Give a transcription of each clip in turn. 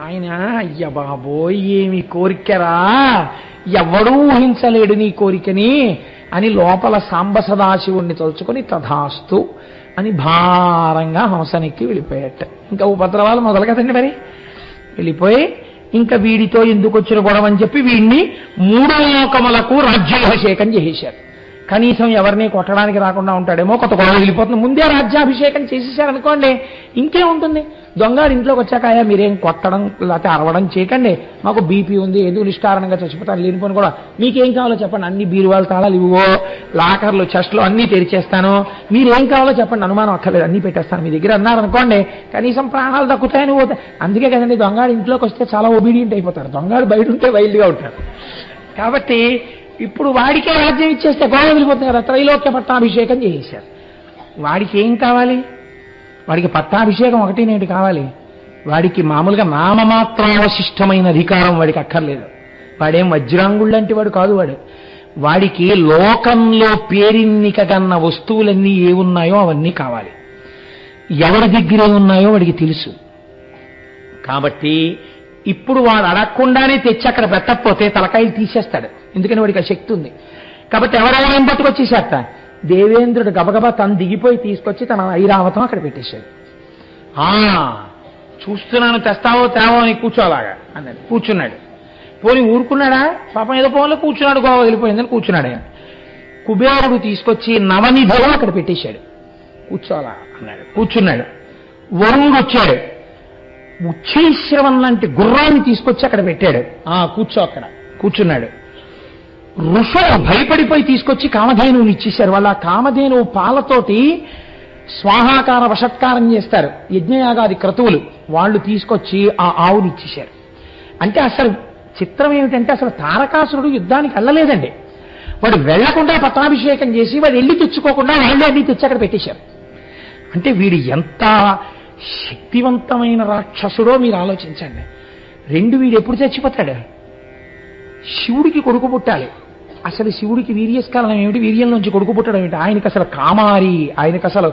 ఆయన అయ్య బాబోయ్ ఏమి కోరికరా, ఎవడూ ఊహించలేడు నీ కోరికని అని లోపల సాంబ సదాశివుణ్ణి తలుచుకొని తథాస్తు అని భారంగా హంసనెక్కి వెళ్ళిపోయాట. ఇంకా ఉపద్రవాలు మొదలు కదండి మరి. వెళ్ళిపోయి ఇంకా వీడితో ఎందుకు వచ్చిన గొడవ అని చెప్పి వీడిని 3 లోకములకు రాజ్యాభిషేకం చేసేశారు. కనీసం ఎవరిని కొట్టడానికి రాకుండా ఉంటాడేమో, కొత్త గొడవ వెళ్ళిపోతుంది. ముందే రాజ్యాభిషేకం చేసేసారనుకోండి, ఇంకేముంటుంది. దొంగడు ఇంట్లోకి వచ్చాక అయ్యా మీరేం కొట్టడం లేకపోతే అరవడం చేయకండి, మాకు బీపీ ఉంది, ఎందుకు నిష్కారణంగా చచ్చిపోతాను లేనిపోని కూడా, మీకేం కావాలో చెప్పండి, అన్ని బీరువాలు తాళాలు ఇవ్వో, లాకర్లు చెస్ట్లు అన్నీ తెరిచేస్తాను, మీరేం కావాలో చెప్పండి, అనుమానం అక్కర్లేదు, అన్నీ పెట్టేస్తాను మీ దగ్గర అన్నారనుకోండి, కనీసం ప్రాణాలు దక్కుతాయని పోతే. అందుకే కదండి దొంగడు ఇంట్లోకి వస్తే చాలా ఒబీడియంట్ అయిపోతారు, దొంగడు బయట ఉంటే వైల్డ్గా ఉంటారు. కాబట్టి ఇప్పుడు వాడికే రాజ్యం ఇచ్చేస్తే గొడవ వదిలిపోతుంది కదా. త్రైలోక్య పట్టాభిషేకం చేసేశారు. వాడికి ఏం కావాలి? వాడికి పట్టాభిషేకం ఒకటి కావాలి. వాడికి మామూలుగా నామమాత్రావశిష్టమైన అధికారం వాడికి అక్కర్లేదు. వాడేం వజ్రాంగుళ్ళంటి వాడు కాదు. వాడికి లోకంలో పేరిన్నికగన్న వస్తువులన్నీ ఏమున్నాయో అవన్నీ కావాలి. ఎవరి దగ్గర ఉన్నాయో వాడికి తెలుసు. కాబట్టి ఇప్పుడు వాడు అడగకుండానే తెచ్చి అక్కడ పెట్టకపోతే తలకాయలు తీసేస్తాడు. ఎందుకని వాడికి ఆ శక్తి ఉంది. కాబట్టి ఎవరెవరేం పట్టుకొచ్చేసేట, దేవేంద్రుడు గబగబా తను దిగిపోయి తీసుకొచ్చి తన ఐరావతం అక్కడ పెట్టేశాడు. చూస్తున్నాను తెస్తావో తేవో అని కూర్చోలాగా అన్నాడు. కూర్చున్నాడు. పోనీ ఊరుకున్నాడా? పాపం ఏదో పోన్లో కూర్చున్నాడు, గోవా వదిలిపోయిందని కూర్చున్నాడు. ఆయన కుబేరుడు తీసుకొచ్చి నవనిధులు అక్కడ పెట్టేశాడు. కూర్చోలా అన్నాడు. కూర్చున్నాడు. వరుణుడు వచ్చాడు, ఉచ్చైశ్రవం లాంటి గుర్రాన్ని తీసుకొచ్చి అక్కడ పెట్టాడు. కూర్చో అక్కడ కూర్చున్నాడు. ఋషులు భయపడిపోయి తీసుకొచ్చి కామధేనువుని ఇచ్చేశారు. వాళ్ళ కామధేనువు పాలతోటి స్వాహాకార వషత్కారం చేస్తారు యజ్ఞయాగాది క్రతువులు. వాళ్ళు తీసుకొచ్చి ఆ ఆవుని ఇచ్చేశారు. అంటే అసలు చిత్రం ఏమిటంటే అసలు తారకాసురుడు యుద్ధానికి వెళ్ళలేదండి. వాడు వెళ్లకుండా పట్టాభిషేకం చేసి వాడు వెళ్ళి తెచ్చుకోకుండా వాళ్ళే అన్ని తెచ్చి అక్కడ పెట్టేశారు. అంటే వీడు ఎంత శక్తివంతమైన రాక్షసుడో మీరు ఆలోచించండి. వీడు ఎప్పుడు చచ్చిపోతాడు? శివుడికి కొడుకు పుట్టాలి. అసలు శివుడికి వీర్యస్కాలం ఏమిటి? వీర్యం నుంచి కొడుకు పుట్టడం ఏమిటి? ఆయనకి అసలు కామారి, ఆయనకు అసలు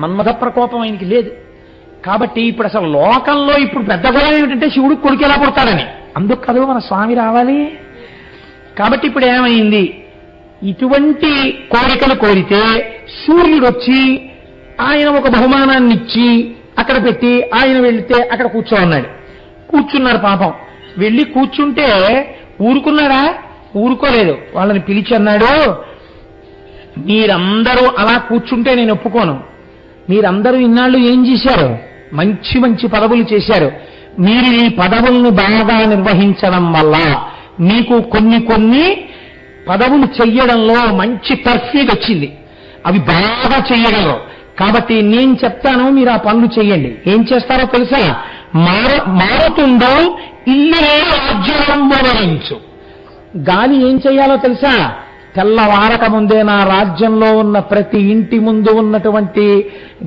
మన్మథ ప్రకోపం ఆయనకి లేదు. కాబట్టి ఇప్పుడు అసలు లోకంలో ఇప్పుడు పెద్ద గొడవ ఏమిటంటే శివుడికి కొడుకు ఎలా పుడతాడని. అందుకు కదా మన స్వామి రావాలి. కాబట్టి ఇప్పుడు ఏమైంది? ఇటువంటి కోరికలు కోరితే సూర్యుడు వచ్చి ఆయన ఒక బహుమానాన్ని ఇచ్చి అక్కడ పెట్టి ఆయన వెళితే అక్కడ కూర్చోన్నాడు. కూర్చున్నారు. పాపం వెళ్ళి కూర్చుంటే ఊరుకున్నారా? ఊరుకోలేదు. వాళ్ళని పిలిచి అన్నాడు, మీరందరూ అలా కూర్చుంటే నేను ఒప్పుకోను. మీరందరూ ఇన్నాళ్ళు ఏం చేశారు? మంచి మంచి పదవులు చేశారు. మీరు ఈ పదవులను బాగా నిర్వహించడం వల్ల మీకు కొన్ని పదవులు చెయ్యడంలో మంచి తర్ఫీదు వచ్చింది. అవి బాగా చెయ్యగలరు. కాబట్టి నేను చెప్తాను, మీరు ఆ పనులు చెయ్యండి. ఏం చేస్తారో తెలుసా? మారుతుందో ఇల్లే రాజ్యాంబరించు. గాలి ఏం చెయ్యాలో తెలుసా? తెల్లవారక ముందే నా రాజ్యంలో ఉన్న ప్రతి ఇంటి ముందు ఉన్నటువంటి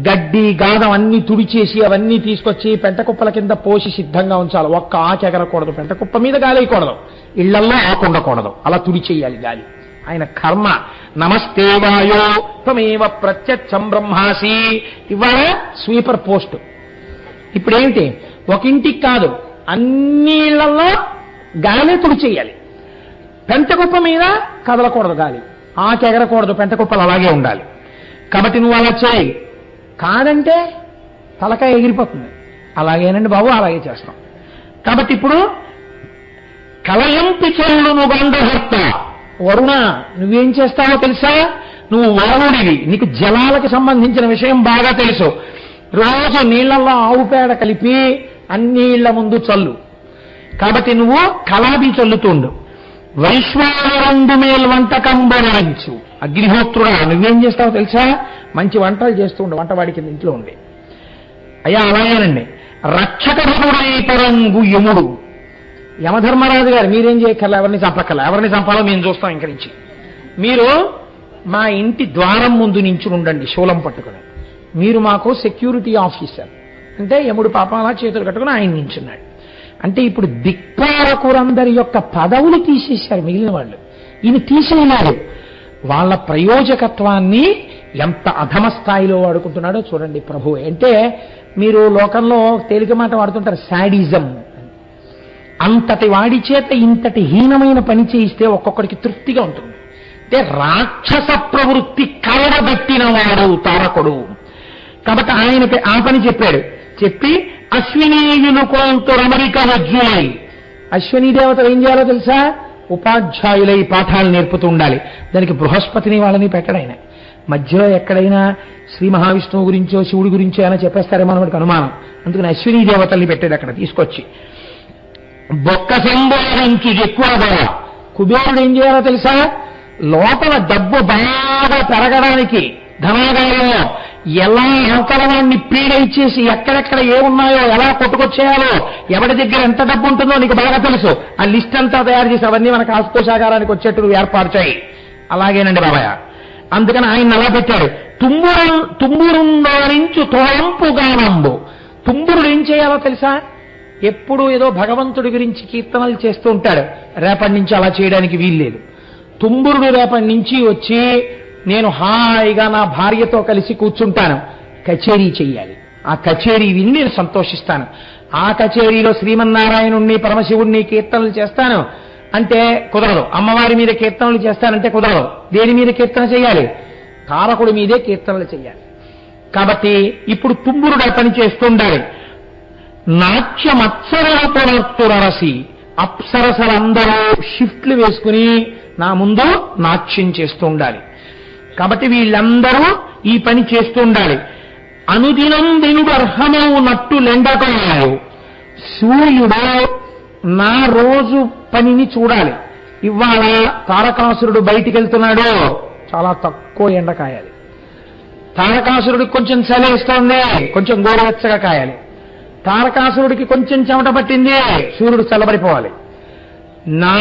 గడ్డి గాదం అన్ని తుడిచేసి అవన్నీ తీసుకొచ్చి పెంటకుప్పల కింద పోసి సిద్ధంగా ఉంచాలి. ఒక్క ఆకు ఎగరకూడదు, పెంటకుప్ప మీద గాలి వేయకూడదు, ఇళ్లల్లో ఆకుండకూడదు. అలా తుడిచేయాలి గాలి. ఆయన కర్మ. నమస్తే వాయో త్వమేవ ప్రత్యక్షం బ్రహ్మాసి. ఇవాళ స్వీపర్ పోస్ట్. ఇప్పుడేమిటి? ఒక ఇంటికి కాదు, అన్ని ఇళ్లలో గాలి తుడిచేయాలి. పెంటకుప్ప మీద కదలకూడదు గాలి, ఆకెగరకూడదు, పెంటకుప్పలు అలాగే ఉండాలి. కాబట్టి నువ్వు అలా చేయి. కాదంటే తలకాయ ఎగిరిపోతుంది. అలాగేనండి బాబు, అలాగే చేస్తాం. కాబట్టి ఇప్పుడు కలయంపి చెల్లును గంధహర్త. వరుణ, నువ్వేం చేస్తావో తెలుసా? నువ్వు వరుణుడివి, నీకు జలాలకు సంబంధించిన విషయం బాగా తెలుసు. రోజు నీళ్లలో ఆవు పేడ కలిపి అన్ని ఇళ్ల ముందు చల్లు. కాబట్టి నువ్వు కలాబీ చల్లుతుండు. వైశ్వానరుండు మేల్ వంటకం బొనరించు. అగ్నిహోత్రుడా, నువ్వేం చేస్తావో తెలుసా? మంచి వంటలు చేస్తుండు, వంటవాడి కింద ఇంట్లో ఉండి. అయ్యా అలాగేనండి. రక్షక భటుడై పరంగు యముడు. యమధర్మరాజు గారు, మీరేం చేయక్కర్లా, ఎవరిని చంపక్కర్లా, ఎవరిని చంపాలో మేము చూస్తాం. ఇంక నుంచి మీరు మా ఇంటి ద్వారం ముందు నుంచి ఉండండి శూలం పట్టుకుని. మీరు మాకు సెక్యూరిటీ ఆఫీసర్. అంటే యముడు పాపం అలా చేతులు కట్టుకుని ఆయన నించున్నాడు. అంటే ఇప్పుడు దిక్పాలకులందరి యొక్క పదవులు తీసేశారు మిగిలిన వాళ్ళు. ఈయన తీసేయలేరు. వాళ్ళ ప్రయోజకత్వాన్ని ఎంత అధమ స్థాయిలో వాడుకుంటున్నాడో చూడండి ప్రభువే. అంటే మీరు లోకంలో తేలిక మాట వాడుతుంటారు, శాడిజం. అంతటి వాడి చేత ఇంతటి హీనమైన పని చేయిస్తే ఒక్కొక్కడికి తృప్తిగా ఉంటుంది. అంటే రాక్షస ప్రవృత్తి కలడబెట్టిన వాడు తారకుడు. కాబట్టి ఆయనకి ఆ పని చెప్పాడు. చెప్పి అశ్వినీయులు కొంత రమరిక వజ్జులై, అశ్వినీ దేవతలు ఏం చేయాలో తెలుసా? ఉపాధ్యాయులై పాఠాలు నేర్పుతూ ఉండాలి. దానికి బృహస్పతిని వాళ్ళని పెట్టడాయన. మధ్యలో ఎక్కడైనా శ్రీ మహావిష్ణువు గురించో శివుడి గురించో అయినా చెప్పేస్తారేమో అని వాడికి అనుమానం. అందుకని అశ్వినీ దేవతల్ని పెట్టాడు అక్కడ తీసుకొచ్చి. బొక్క సంబోధించు ఎక్కువగా కుబేరుడు ఏం చేయాలో తెలుసా? లోపల డబ్బు బాగా పెరగడానికి ధనాగారంలో ఎలా అవతలవాన్ని పీడ ఇచ్చేసి ఎక్కడెక్కడ ఏమున్నాయో ఎలా కొట్టుకొచ్చేయాలో, ఎవరి దగ్గర ఎంత డబ్బు ఉంటుందో నీకు బాగా తెలుసు. ఆ లిస్ట్ అంతా తయారు చేసి అవన్నీ మన కాసుకోశాగారానికి వచ్చేట్టు ఏర్పాటు చేయి. అలాగేనండి బాబాయ్. అందుకని ఆయన అలా పెట్టాడు. తుంబురుందారించు తోంపు గానంబు. తుంబురుడు ఏం చేయాలో తెలుసా? ఎప్పుడు ఏదో భగవంతుడి గురించి కీర్తనలు చేస్తూ ఉంటాడు. రేపటి నుంచి అలా చేయడానికి వీల్లేదు. తుంబురుడు రేపటి నుంచి వచ్చి నేను హాయిగా నా భార్యతో కలిసి కూర్చుంటాను, కచేరీ చెయ్యాలి. ఆ కచేరీ విని నేను సంతోషిస్తాను. ఆ కచేరీలో శ్రీమన్నారాయణుణ్ణి పరమశివుణ్ణి కీర్తనలు చేస్తాను అంటే కుదరదు. అమ్మవారి మీద కీర్తనలు చేస్తానంటే కుదరదు. దేని మీద కీర్తన చేయాలి? తారకుడి మీదే కీర్తనలు చేయాలి. కాబట్టి ఇప్పుడు తుంబురుడు ఆ పని చేస్తుండాలి. నాట్యమత్సరసి, అప్సరసలందరూ షిఫ్ట్లు వేసుకుని నా ముందు నాట్యం చేస్తూ ఉండాలి. కాబట్టి వీళ్ళందరూ ఈ పని చేస్తూ ఉండాలి. అనుదినం దినుడు అర్హమవు నట్టు లెండకాయలు. సూర్యుడు నా రోజు పనిని చూడాలి. ఇవాళ తారకాసురుడు బయటికి వెళ్తున్నాడు, చాలా తక్కువ ఎండ కాయాలి. తారకాసురుడికి కొంచెం చలేస్తోంది, కొంచెం గోరువెచ్చగా కాయాలి. తారకాసురుడికి కొంచెం చెమట పట్టింది, సూర్యుడు చల్లబడిపోవాలి. నా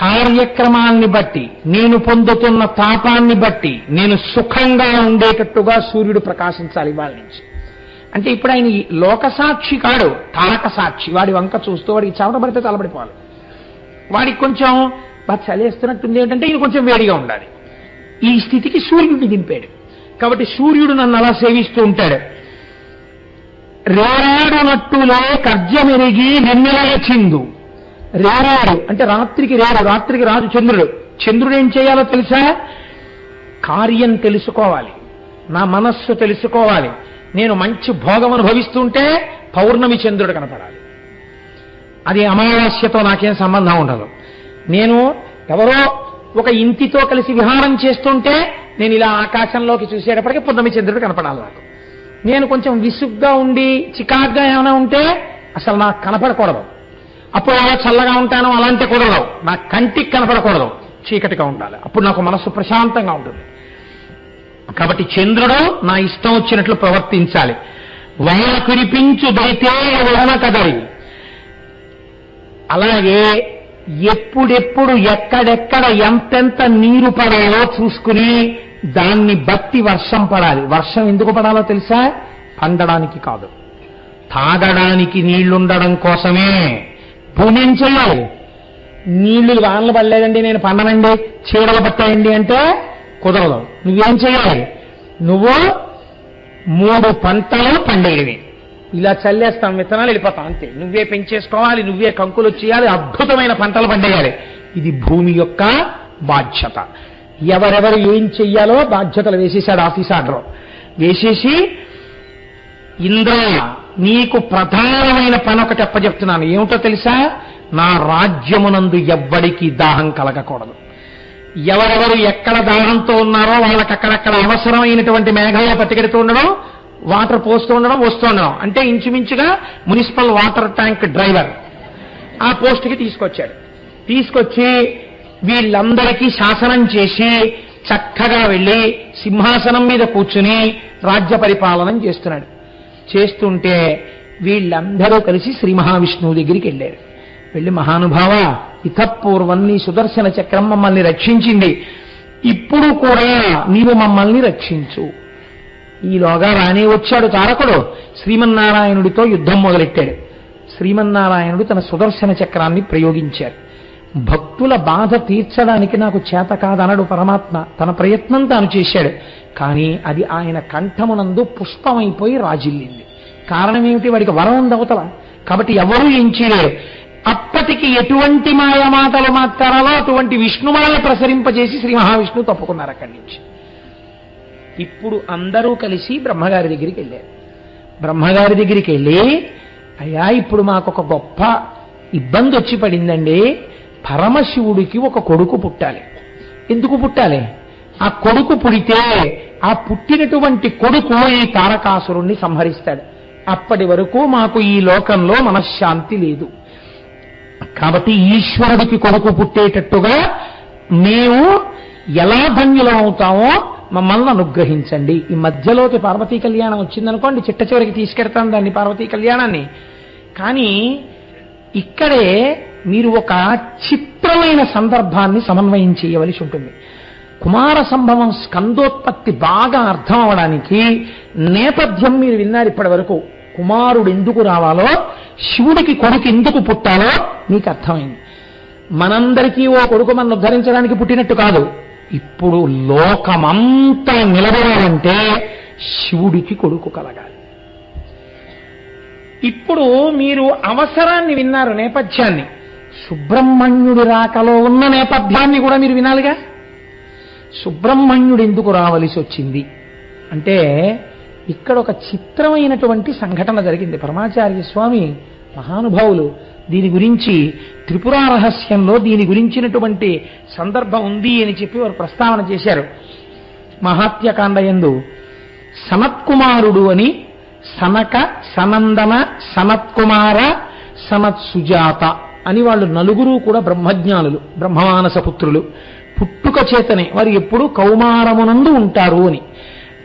కార్యక్రమాల్ని బట్టి, నేను పొందుతున్న తాపాన్ని బట్టి నేను సుఖంగా ఉండేటట్టుగా సూర్యుడు ప్రకాశించాలి ఇవాళ నుంచి. అంటే ఇప్పుడు ఆయన లోకసాక్షి కాడు, తారక సాక్షి. వాడి వంక చూస్తూ వాడికి చెమట పడితే చల్లబడిపోవాలి. వాడికి కొంచెం బాగా చలేస్తున్నట్టుంది ఏంటంటే ఈయన కొంచెం వేడిగా ఉండాలి. ఈ స్థితికి సూర్యుడిని దింపాడు. కాబట్టి సూర్యుడు నన్ను అలా సేవిస్తూ ఉంటాడు. రేరాడునట్టులే కర్జమెరిగి వెన్నెలయ చిందు. రేరాడు అంటే రాత్రికి రేడు, రాత్రికి రాజు చంద్రుడు. చంద్రుడు ఏం చేయాలో తెలుసా? కార్యం తెలుసుకోవాలి, నా మనస్సు తెలుసుకోవాలి. నేను మంచి భోగం అనుభవిస్తుంటే పౌర్ణమి చంద్రుడు కనపడాలి. అది అమావాస్యతో నాకేం సంబంధం ఉండదు. నేను ఎవరో ఒక ఇంటితో కలిసి విహారం చేస్తుంటే నేను ఇలా ఆకాశంలోకి చూసేటప్పటికీ పూర్ణమి చంద్రుడు కనపడాలి నాకు. నేను కొంచెం విసుగ్గా ఉండి చికాగ్గా ఏమైనా ఉంటే అసలు నాకు కనపడకూడదు. అప్పుడు అలా చల్లగా ఉంటానో అలాంటి కుదరదు. నా కంటికి కనపడకూడదు, చీకటిగా ఉండాలి. అప్పుడు నాకు మనస్సు ప్రశాంతంగా ఉంటుంది. కాబట్టి చంద్రుడు నా ఇష్టం వచ్చినట్లు ప్రవర్తించాలి. వాన కురిపించు దైతే వలన కదరి. అలాగే ఎప్పుడెప్పుడు ఎక్కడెక్కడ ఎంతెంత నీరు పడాలో చూసుకుని దాన్ని బట్టి వర్షం పడాలి. వర్షం ఎందుకు పడాలో తెలుసా? పండడానికి కాదు, తాగడానికి నీళ్లుండడం కోసమే. భూమి ఏం చెయ్యాలి? నీళ్లు వానలు పడలేదండి నేను పండనండి, చీడలు పట్టాయండి అంటే కుదరదు. నువ్వేం చేయాలి? నువ్వు 3 పంటలు పండేవి. ఇలా చల్లేస్తాం, విత్తనాలు వెళ్ళిపోతాం అంతే. నువ్వే పెంచేసుకోవాలి, నువ్వే కంకులు చేయాలి, అద్భుతమైన పంటలు పండేయాలి. ఇది భూమి యొక్క బాధ్యత. ఎవరెవరు ఏం చెయ్యాలో బాధ్యతలు వేసేశాడు ఆఫీస్ ఆర్డర్ వేసేసి, ఇంద్ర నీకు ప్రధానమైన పని ఒకటి అప్పచెప్తున్నాను. ఏమిటో తెలుసా? నా రాజ్యమునందు ఎవ్వడికి దాహం కలగకూడదు. ఎవరెవరు ఎక్కడ దాహంతో ఉన్నారో వాళ్ళకి అక్కడక్కడ అవసరమైనటువంటి మేఘాలు పట్టుకెడుతూ ఉండడం, వాటర్ పోస్తూ ఉండడం, వస్తూ ఉండడం. అంటే ఇంచుమించుగా మున్సిపల్ వాటర్ ట్యాంక్ డ్రైవర్ ఆ పోస్టుకి తీసుకొచ్చాడు. తీసుకొచ్చి వీళ్ళందరికీ శాసనం చేసి చక్కగా వెళ్ళి సింహాసనం మీద కూర్చుని రాజ్య పరిపాలనం చేస్తున్నాడు. చేస్తుంటే వీళ్ళందరూ కలిసి శ్రీ మహావిష్ణువు దగ్గరికి వెళ్ళారు. వెళ్ళి, మహానుభావ, ఇతపూర్వం నీ సుదర్శన చక్రం మమ్మల్ని రక్షించింది, ఇప్పుడు కూడా నీవు మమ్మల్ని రక్షించు. ఈలోగా రానే వచ్చాడు తారకుడు. శ్రీమన్నారాయణుడితో యుద్ధం మొదలెట్టాడు. శ్రీమన్నారాయణుడు తన సుదర్శన చక్రాన్ని ప్రయోగించారు. భక్తుల బాధ తీర్చడానికి నాకు చేత కాదనడు పరమాత్మ. తన ప్రయత్నం తాను చేశాడు. కానీ అది ఆయన కంఠమునందు పుష్పమైపోయి రాజిల్లింది. కారణం ఏమిటి? వాడికి వరం ఉంది అవతల. కాబట్టి ఎవరూ ఏం చేయలేరు. పార్వతికి ఎటువంటి మాయమాటలు మాట్లాడాలో అటువంటి విష్ణుమాయ ప్రసరింపజేసి శ్రీ మహావిష్ణువు తప్పుకున్నారు అక్కడి నుంచి. ఇప్పుడు అందరూ కలిసి బ్రహ్మగారి దగ్గరికి వెళ్ళారు. బ్రహ్మగారి దగ్గరికి వెళ్ళి, అయ్యా ఇప్పుడు మాకొక గొప్ప ఇబ్బంది వచ్చి పడిందండి. పరమశివుడికి ఒక కొడుకు పుట్టాలి. ఎందుకు పుట్టాలి? ఆ కొడుకు పుడితే ఆ పుట్టినటువంటి కొడుకు ఈ తారకాసురుణ్ణి సంహరిస్తాడు. అప్పటి వరకు మాకు ఈ లోకంలో మనశ్శాంతి లేదు. కాబట్టి ఈశ్వరుడికి కొడుకు పుట్టేటట్టుగా మేము ఎలా ధన్యులం అవుతామో మమ్మల్ని అనుగ్రహించండి. ఈ మధ్యలోకి పార్వతీ కళ్యాణం వచ్చిందనుకోండి, చిట్ట చివరికి తీసుకెడతాను దాన్ని పార్వతీ కళ్యాణాన్ని. కానీ ఇక్కడే మీరు ఒక చిత్రమైన సందర్భాన్ని సమన్వయం చేయవలసి ఉంటుంది. కుమార సంభవం స్కందోత్పత్తి బాగా అర్థం అవడానికి నేపథ్యం మీరు విన్నారు ఇప్పటి వరకు. కుమారుడు ఎందుకు రావాలో, శివుడికి కొడుకు ఎందుకు పుట్టాలో మీకు అర్థమైంది. మనందరికీ ఓ కొడుకు మనం ఉద్ధరించడానికి పుట్టినట్టు కాదు. ఇప్పుడు లోకమంతా నిలబడాలంటే శివుడికి కొడుకు కలగాలి. ఇప్పుడు మీరు అవసరాన్ని విన్నారు, నేపథ్యాన్ని. సుబ్రహ్మణ్యుడి రాకలో ఉన్న నేపథ్యాన్ని కూడా మీరు వినాలిగా. సుబ్రహ్మణ్యుడు ఎందుకు రావలసి వచ్చింది అంటే, ఇక్కడ ఒక చిత్రమైనటువంటి సంఘటన జరిగింది. పరమాచార్య స్వామి మహానుభావులు దీని గురించి త్రిపురా రహస్యంలో దీని గురించినటువంటి సందర్భం ఉంది అని చెప్పి వారు ప్రస్తావన చేశారు. మహాత్యకాండయందు సనత్కుమారుడు అని సనక, సనందన, సనత్కుమార, సనత్సుజాత అని వాళ్ళు నలుగురు కూడా బ్రహ్మజ్ఞానులు, బ్రహ్మమానస పుత్రులు. పుట్టుక చేతనే వారు ఎప్పుడు కౌమారమునందు ఉంటారు అని.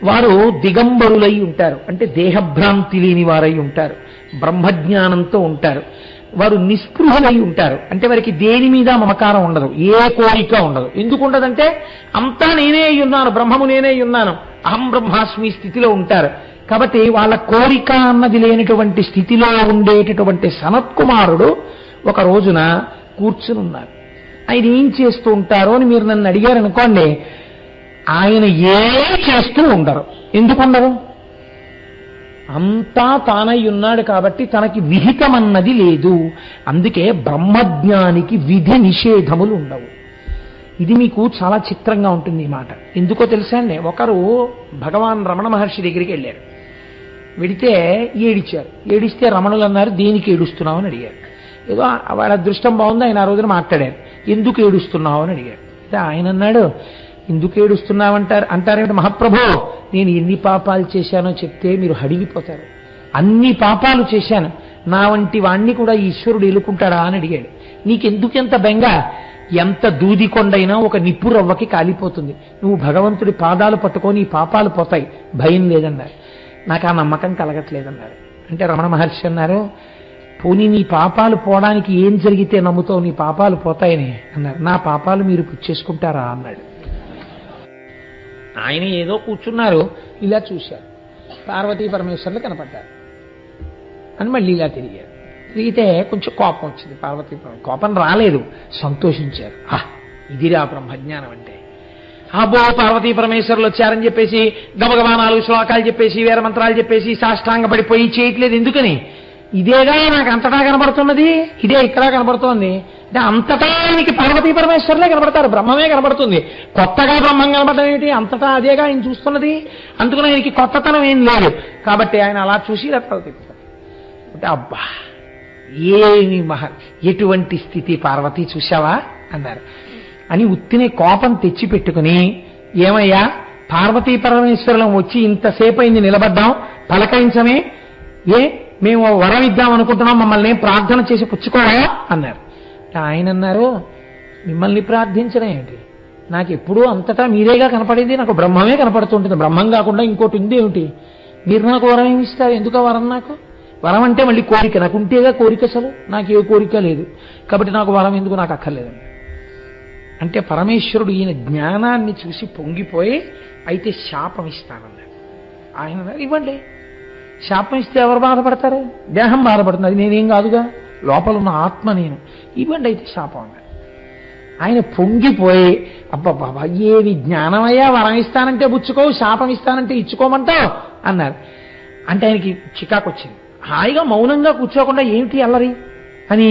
వారు దిగంబరులై ఉంటారు, అంటే దేహభ్రాంతి లేని వారై ఉంటారు, బ్రహ్మజ్ఞానంతో ఉంటారు. వారు నిస్పృహులై ఉంటారు, అంటే వారికి దేని మీద మమకారం ఉండదు, ఏ కోరిక ఉండదు. ఎందుకు ఉండదంటే అంతా నేనే ఉన్నాను, బ్రహ్మము నేనే ఉన్నాను, అహం బ్రహ్మాస్మి స్థితిలో ఉంటారు. కాబట్టి వాళ్ళ కోరిక అన్నది లేనటువంటి స్థితిలో ఉండేటటువంటి సనత్కుమారుడు ఒక రోజున కూర్చుని ఉన్నారు. ఆయన ఏం చేస్తూ ఉంటారో అని మీరు నన్ను అడిగారు అనుకోండి, ఆయన ఏం చేస్తూ ఉండరు. ఎందుకుండరు? అంతా తానై ఉన్నాడు కాబట్టి తనకి విహితమన్నది లేదు. అందుకే బ్రహ్మజ్ఞానికి విధి నిషేధములు ఉండవు. ఇది మీకు చాలా చిత్రంగా ఉంటుంది ఈ మాట. ఎందుకో తెలుసా అండి, ఒకరు భగవాన్ రమణ మహర్షి దగ్గరికి వెళ్ళారు. వెడితే ఏడిచారు. ఏడిస్తే రమణులు అన్నారు, దేనికి ఏడుస్తున్నావు అని అడిగారు. ఏదో వాళ్ళ అదృష్టం బాగుంది, ఆయన ఆ రోజున మాట్లాడారు. ఎందుకు ఏడుస్తున్నావు అని అడిగారు. అంటే ఆయన అన్నాడు, ఎందుకు అంటారేమిటి మహాప్రభు, నేను ఎన్ని పాపాలు చేశానో చెప్తే మీరు హడిగిపోతారు. అన్ని పాపాలు చేశాను, నా వంటి వాణ్ణి కూడా ఈశ్వరుడు ఎలుకుంటాడా అని అడిగాడు. నీకెందుకెంత బెంగ? ఎంత దూదికొండైనా ఒక నిప్పు రవ్వకి కాలిపోతుంది. నువ్వు భగవంతుడి పాదాలు పట్టుకొని ఈ పాపాలు పోతాయి, భయం లేదన్నారు. నాకు ఆ నమ్మకం కలగట్లేదన్నారు. అంటే రమణ మహర్షి అన్నారు, పోనీ నీ పాపాలు పోవడానికి ఏం జరిగితే నమ్ముతావు, నీ పాపాలు పోతాయని అన్నారు. నా పాపాలు మీరు పుచ్చేసుకుంటారా అన్నాడు. ఆయన ఏదో కూర్చున్నారు, ఇలా చూశారు, పార్వతీ పరమేశ్వరులు కనపడ్డారు అని మళ్ళీ ఇలా తిరిగారు. తిరిగితే కొంచెం కోపం వచ్చింది. పార్వతీ కోపం రాలేదు, సంతోషించారు. ఇదిరా బ్రహ్మజ్ఞానం అంటే. అబ్బో పార్వతీ పరమేశ్వరులు వచ్చారని చెప్పేసి గబగబా 4 శ్లోకాలు చెప్పేసి వేరే మంత్రాలు చెప్పేసి సాష్టాంగ పడిపోయి చేయట్లేదు. ఎందుకని? ఇదేగా నాకు అంతటా కనబడుతున్నది, ఇదే ఇక్కడ కనబడుతోంది. అంటే అంతటా ఆయనకి పార్వతీ పరమేశ్వరులే కనబడతారు, బ్రహ్మమే కనబడుతుంది. కొత్తగా బ్రహ్మం కనబడడం ఏమిటి? అంతటా అదేగా ఆయన చూస్తున్నది. అందుకని ఆయనకి కొత్తతనం ఏం లేదు. కాబట్టి ఆయన అలా చూసి రత్నాలు తిప్పుతారు. అంటే అబ్బా ఏమి ఎటువంటి స్థితి పార్వతీ చూశావా అన్నారు. అని ఉత్తినే కోపం తెచ్చిపెట్టుకుని, ఏమయ్యా పార్వతీ పరమేశ్వరులం వచ్చి ఇంతసేపు అయింది నిలబడ్డాం, పలకరించమే, మేము వరం ఇద్దాం అనుకుంటున్నాం, మమ్మల్ని ప్రార్థన చేసి పుచ్చుకోవా అన్నారు. ఆయన అన్నారు, మిమ్మల్ని ప్రార్థించడం ఏమిటి? నాకు ఎప్పుడూ అంతటా మీరేగా కనపడేది, నాకు బ్రహ్మమే కనపడుతుంటుంది, బ్రహ్మం కాకుండా ఇంకోటి ఉంది ఏమిటి? మీరు నాకు వరం ఏమి ఇస్తారు? ఎందుకు వరం? నాకు వరం అంటే మళ్ళీ కోరిక, నాకు ఉంటేగా కోరిక, అసలు నాకు ఏ కోరిక లేదు, కాబట్టి నాకు వరం ఎందుకు, నాకు అక్కర్లేదండి. అంటే పరమేశ్వరుడు ఈయన జ్ఞానాన్ని చూసి పొంగిపోయి, అయితే శాపం ఇస్తానన్నాడు. ఆయన ఇవ్వండి. శాపం ఇస్తే ఎవరు బాధపడతారు? దేహం బాధపడుతుంది, అది నేనేం కాదుగా, లోపల ఉన్న ఆత్మ నేను. ఇవ్వండి అయితే శాపం అన్నాడు. ఆయన పొంగిపోయి, అబ్బా ఏవి జ్ఞానమయ్యా, వరం ఇస్తానంటే పుచ్చుకోవు, శాపం ఇస్తానంటే ఇచ్చుకోమంటావు అన్నారు. అంటే ఆయనకి చికాకు వచ్చింది. హాయిగా మౌనంగా కూర్చోకుండా ఏమిటి అల్లరి అని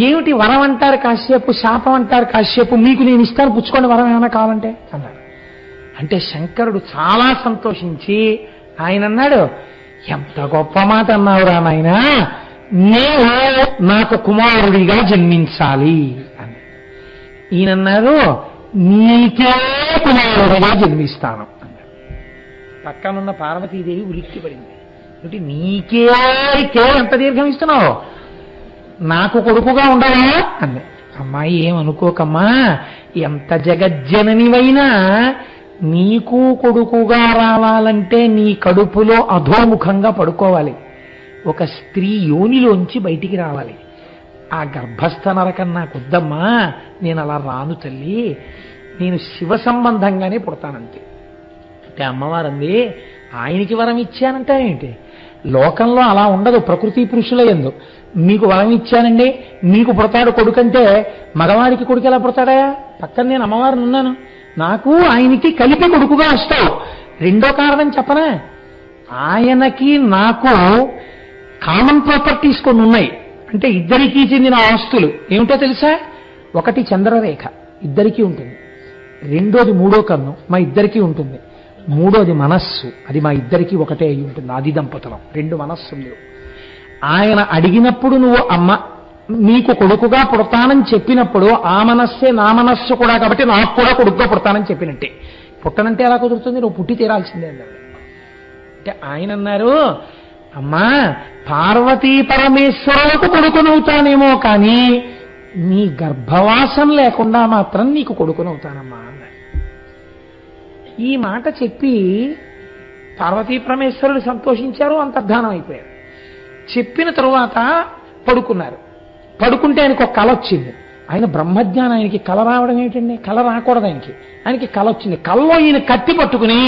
ఏమిటి వరం అంటారు కాసేపు, శాపం అంటారు కాసేపు, మీకు నేను ఇస్తాను పుచ్చుకోండి వరం ఏమైనా కావాలంటే అన్నాడు. అంటే శంకరుడు చాలా సంతోషించి ఆయన అన్నాడు, ఎంత గొప్ప మాట అన్నావురా నాయనా, నేను నాకు కుమారుడిగా జన్మించాలి అని. ఈయనన్నారు, నీకే కుమారుడిగా జన్మిస్తాను అన్నాడు. పక్కనున్న పార్వతీదేవి ఉలిక్కి పడింది. అంటే నీకే ఎంత దీర్ఘం ఇస్తున్నావు, నాకు కొడుకుగా ఉండవా అంది. అమ్మాయి ఏమనుకోకమ్మా, ఎంత జగజ్జననివైనా నీకు కొడుకుగా రావాలంటే నీ కడుపులో అధోముఖంగా పడుకోవాలి, ఒక స్త్రీ యోనిలోంచి బయటికి రావాలి. ఆ గర్భస్థ నరకం నాకొద్దమ్మా, నేను అలా రాను తల్లి, నేను శివ సంబంధంగానే పుడతానంతే. అంటే అమ్మవారంది, ఆయనకి వరం ఇచ్చానంటే ఏంటి, లోకంలో అలా ఉండదు ప్రకృతి పురుషుల యందు. మీకు వరం ఇచ్చానండి, మీకు పుడతాడు కొడుకంటే మగవాడికి కొడుకు ఎలా పుడతాడా? పక్కన నేను అమ్మవారిని ఉన్నాను, నాకు ఆయనకి కలిపి కొడుకుగా వస్తావు. రెండో కారణం చెప్పనా, ఆయనకి నాకు కామన్ ప్రాపర్టీస్ కొన్ని ఉన్నాయి. అంటే ఇద్దరికీ చెందిన ఆస్తులు ఏమిటో తెలుసా? ఒకటి చంద్రరేఖ ఇద్దరికీ ఉంటుంది, రెండోది మూడో కన్ను మా ఇద్దరికీ ఉంటుంది, మూడోది మనస్సు, అది మా ఇద్దరికీ ఒకటే అయి ఉంటుంది. ఆది దంపతులం, రెండు మనస్సులు. ఆయన అడిగినప్పుడు నువ్వు అమ్మ నీకు కొడుకుగా పుడతానని చెప్పినప్పుడు ఆ మనస్సే నా మనస్సు కూడా, కాబట్టి నాకు కూడా కొడుకుగా పుడతానని చెప్పినట్టే. పుట్టనంటే ఎలా కుదురుతుంది, నువ్వు పుట్టి తీరాల్సిందే అన్నాడు. అంటే ఆయన అన్నారు, అమ్మా పార్వతీ పరమేశ్వరులకు కొడుకునవుతానేమో కానీ నీ గర్భవాసం లేకుండా మాత్రం నీకు కొడుకునవుతానమ్మా అన్నారు. ఈ మాట చెప్పి పార్వతీ పరమేశ్వరుడు సంతోషించారు, అంతర్ధానం అయిపోయారు. చెప్పిన తరువాత పడుకున్నారు. పడుకుంటే ఆయనకు ఒక కళ వచ్చింది. ఆయన బ్రహ్మజ్ఞానం, ఆయనకి కళ రావడం ఏమిటండి, కళ రాకూడదు ఆయనకి కళ వచ్చింది. కళ్ళలో ఈయన కత్తి పట్టుకుని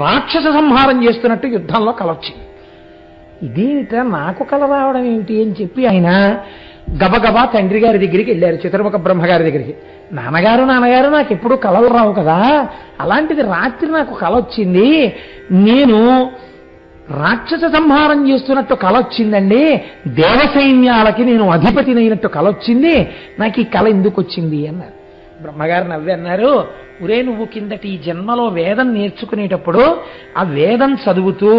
రాక్షస సంహారం చేస్తున్నట్టు యుద్ధంలో కళ వచ్చింది. ఇదేమిటా నాకు కళ రావడం ఏమిటి అని చెప్పి ఆయన గబగబా తండ్రి గారి దగ్గరికి వెళ్ళారు, చతుర్ముఖ బ్రహ్మగారి దగ్గరికి. నాన్నగారు నాకు ఎప్పుడూ కళలు రావు కదా, అలాంటిది రాత్రి నాకు కళ వచ్చింది, నేను రాక్షస సంహారం చేస్తున్నట్టు కళ వచ్చిందండి, దేవసైన్యాలకి నేను అధిపతినైనట్టు కళ వచ్చింది, నాకు ఈ కళ ఎందుకు వచ్చింది అన్నారు. బ్రహ్మగారు నవ్వి అన్నారు, ఒరే నువ్వు కిందటి ఈ జన్మలో వేదం నేర్చుకునేటప్పుడు ఆ వేదం చదువుతూ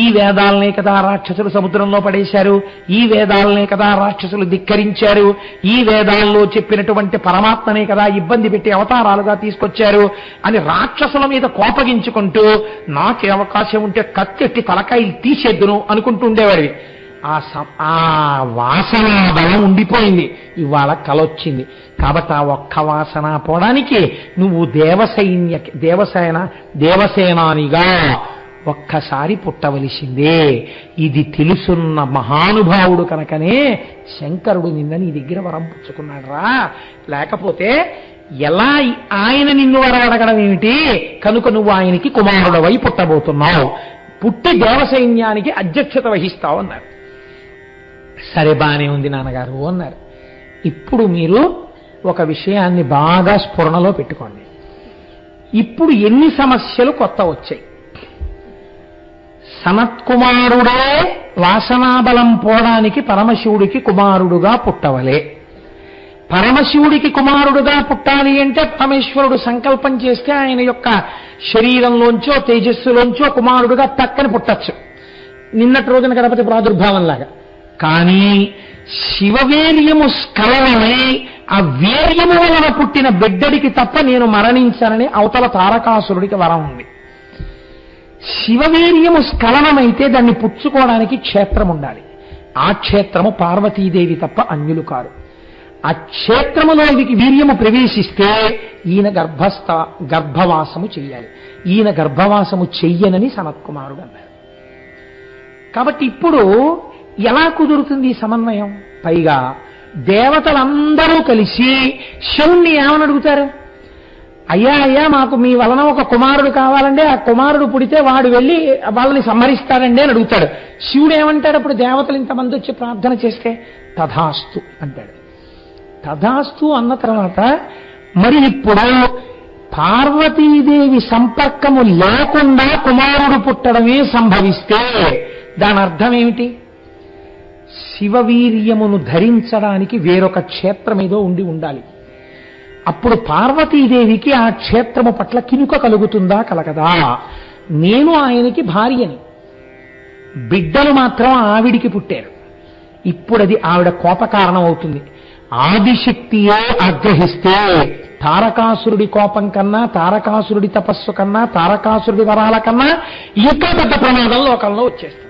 ఈ వేదాలనే కదా రాక్షసులు సముద్రంలో పడేశారు, ఈ వేదాలనే కదా రాక్షసులు ధిక్కరించారు, ఈ వేదాల్లో చెప్పినటువంటి పరమాత్మనే కదా ఇబ్బంది పెట్టి అవతారాలుగా తీసుకొచ్చారు అని రాక్షసుల మీద కోపగించుకుంటూ నాకే అవకాశం ఉంటే కత్తెట్టి తలకాయలు తీసేద్దును అనుకుంటూ ఉండేవాడివి. ఆ వాసన బలం ఉండిపోయింది, ఇవాళ కలొచ్చింది. కాబట్టి ఆ ఒక్క వాసన పోవడానికి నువ్వు దేవసేనానిగా ఒక్కసారి పుట్టవలసిందే. ఇది తెలుసున్న మహానుభావుడు కనుకనే శంకరుడు నిన్న నీ దగ్గర వరం పుచ్చుకున్నాడు రా, లేకపోతే ఎలా ఆయన నిన్ను వరం అడగడం ఏమిటి, కనుక నువ్వు ఆయనకి కుమారుడవై పుట్టబోతున్నావు, పుట్టి దేవసైన్యానికి అధ్యక్షత వహిస్తావు అన్నారు. సరే బానే ఉంది నాన్నగారు అన్నారు. ఇప్పుడు మీరు ఒక విషయాన్ని బాగా స్ఫురణలో పెట్టుకోండి. ఇప్పుడు ఎన్ని సమస్యలు కొత్త వచ్చాయి. సనత్కుమారుడే వాసనాబలం పోవడానికి పరమశివుడికి కుమారుడుగా పుట్టవలే. పరమశివుడికి కుమారుడుగా పుట్టాలి అంటే పరమేశ్వరుడు సంకల్పం చేస్తే ఆయన యొక్క శరీరంలోంచో తేజస్సులోంచో కుమారుడుగా తక్కని పుట్టచ్చు, నిన్నటి రోజున గణపతి ప్రాదుర్భావంలాగా. కానీ శివవీర్యము స్ఖలనమై ఆ వీర్యము వలన పుట్టిన బిడ్డడికి తప్ప నేను మరణించనని అవతల తారకాసురుడికి వరం ఉంది. శివవీర్యము స్ఖలనమైతే దాన్ని పుచ్చుకోవడానికి క్షేత్రం ఉండాలి. ఆ క్షేత్రము పార్వతీదేవి తప్ప అన్యులు కారు. ఆ క్షేత్రములో వీర్యము ప్రవేశిస్తే ఈయన గర్భవాసము చెయ్యాలి. ఈయన గర్భవాసము చెయ్యనని సనత్కుమారుడు అన్నారు. కాబట్టి ఇప్పుడు ఎలా కుదురుతుంది ఈ సమన్వయం? పైగా దేవతలందరూ కలిసి శివుణ్ణి ఏమని అడుగుతారు? అయ్యా మాకు మీ వలన ఒక కుమారుడు కావాలంటే ఆ కుమారుడు పుడితే వాడు వెళ్ళి వాళ్ళని సంహరిస్తాడండి అని అడుగుతాడు. శివుడు ఏమంటాడు అప్పుడు? దేవతలు ఇంతమంది వచ్చి ప్రార్థన చేస్తే తథాస్తు అంటాడు. తథాస్తు అన్న తర్వాత మరి ఇప్పుడు పార్వతీదేవి సంపర్కము లేకుండా కుమారుడు పుట్టడమే సంభవిస్తే దాని అర్థం ఏమిటి? శివవీర్యమును ధరించడానికి వేరొక క్షేత్రం ఏదో ఉండాలి. అప్పుడు పార్వతీదేవికి ఆ క్షేత్రము పట్ల కినుక కలుగుతుందా కలగదా? నేను ఆయనకి భార్యని, బిడ్డలు మాత్రం ఆవిడికి పుట్టారు. ఇప్పుడు అది ఆవిడ కోపకారణం అవుతుంది. ఆదిశక్తియే ఆగ్రహిస్తే తారకాసురుడి కోపం కన్నా, తారకాసురుడి తపస్సు కన్నా, తారకాసురుడి వరాల కన్నా ఇంకా పెద్ద ప్రమాదం లోకంలో వచ్చేస్తుంది.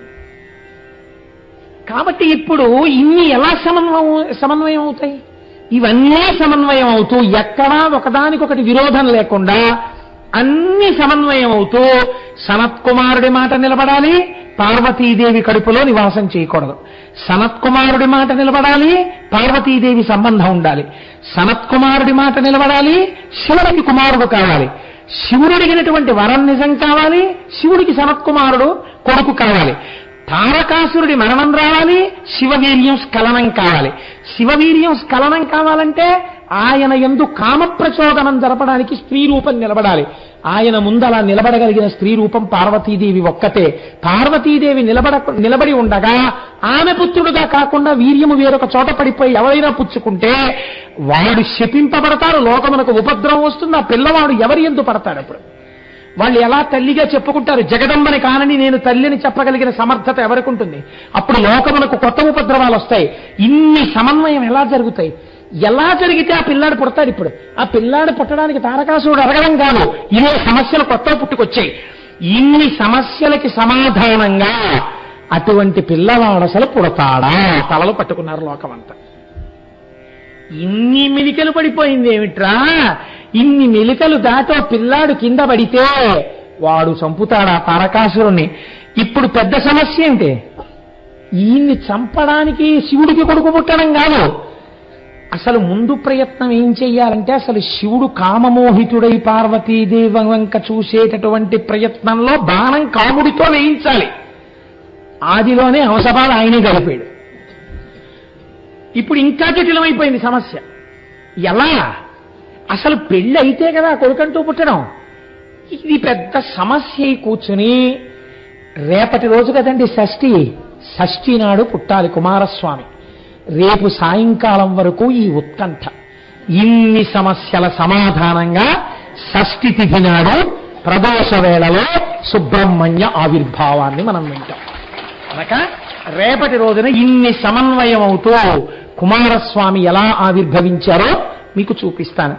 కాబట్టి ఇప్పుడు ఇన్ని ఎలా సమన్వయం అవుతాయి? ఇవన్నీ సమన్వయం అవుతూ ఎక్కడా ఒకదానికొకటి విరోధం లేకుండా అన్ని సమన్వయం అవుతూ సనత్కుమారుడి మాట నిలబడాలి, పార్వతీదేవి కడుపులో నివాసం చేయకూడదు. సనత్కుమారుడి మాట నిలబడాలి, పార్వతీదేవి సంబంధం ఉండాలి. సనత్కుమారుడి మాట నిలబడాలి, శివుడికి కుమారుడు కావాలి. శివుడు అడిగినటువంటి వరం నిజం కావాలి, శివుడికి సనత్కుమారుడు కొడుకు కావాలి. తారకాసురుడి మరణం రావాలి, శివవీర్యం స్ఖలనం కావాలి. శివవీర్యం స్ఖలనం కావాలంటే ఆయన యందు కామ ప్రచోదనం జరపడానికి స్త్రీ రూపం నిలబడాలి. ఆయన ముందలా నిలబడగలిగిన స్త్రీ రూపం పార్వతీదేవి ఒక్కతే. పార్వతీదేవి నిలబడి ఉండగా ఆమె పుత్రుడుగా కాకుండా వీర్యము వేరొక చోట పడిపోయి ఎవరైనా పుచ్చుకుంటే వాడు శపింపబడతారు, లోకమునకు ఉపద్రవం వస్తుంది. ఆ పిల్లవాడు ఎవరి యందు పడతాడు? అప్పుడు వాళ్ళు ఎలా తల్లిగా చెప్పుకుంటారు? జగదంబని కానని నేను తల్లిని చెప్పగలిగిన సమర్థత ఎవరికి ఉంటుంది? అప్పుడు లోకమునకు కొత్త ఉపద్రవాలు వస్తాయి. ఇన్ని సమన్వయం ఎలా జరుగుతాయి? ఎలా జరిగితే ఆ పిల్లాడు పుడతాడు? ఇప్పుడు ఆ పిల్లాడు పుట్టడానికి తారకాసురుడు అడగడం కాదు, ఇన్ని సమస్యలు కొత్త పుట్టుకొచ్చాయి. ఇన్ని సమస్యలకి సమాధానంగా అటువంటి పిల్లవాడు అసలు పుడతాడా? తలలు పట్టుకున్నారు లోకమంతా. ఇన్ని మెలికలు పడిపోయింది ఏమిట్రా? ఇన్ని మెలికలు దాటో పిల్లాడు కింద పడితే వాడు చంపుతాడా తారకాసురుణ్ణి? ఇప్పుడు పెద్ద సమస్య ఏంటి? ఈయన్ని చంపడానికి శివుడికి కొడుకు పుట్టడం కాదు. అసలు ముందు ప్రయత్నం ఏం చెయ్యాలంటే అసలు శివుడు కామమోహితుడై పార్వతీదేవి వంక చూసేటటువంటి ప్రయత్నంలో బాణం కాముడితో వేయించాలి. ఆదిలోనే హంసపాలు ఆయనే గడిపాడు. ఇప్పుడు ఇంకా జటిలమైపోయింది సమస్య. ఎలా? అసలు పెళ్ళి అయితే కదా కొడుకంటూ పుట్టడం. ఇది పెద్ద సమస్య. కూర్చుని రేపటి రోజు కదండి షష్ఠి నాడు పుట్టాలి కుమారస్వామి. రేపు సాయంకాలం వరకు ఈ ఉత్కంఠ. ఇన్ని సమస్యల సమాధానంగా షష్ఠి తిథి నాడు ప్రదోష వేళలో సుబ్రహ్మణ్య ఆవిర్భావాన్ని మనం వింటాం. కనుక రేపటి రోజున ఇన్ని సమన్వయం అవుతూ కుమారస్వామి ఎలా ఆవిర్భవించారో మీకు చూపిస్తాను.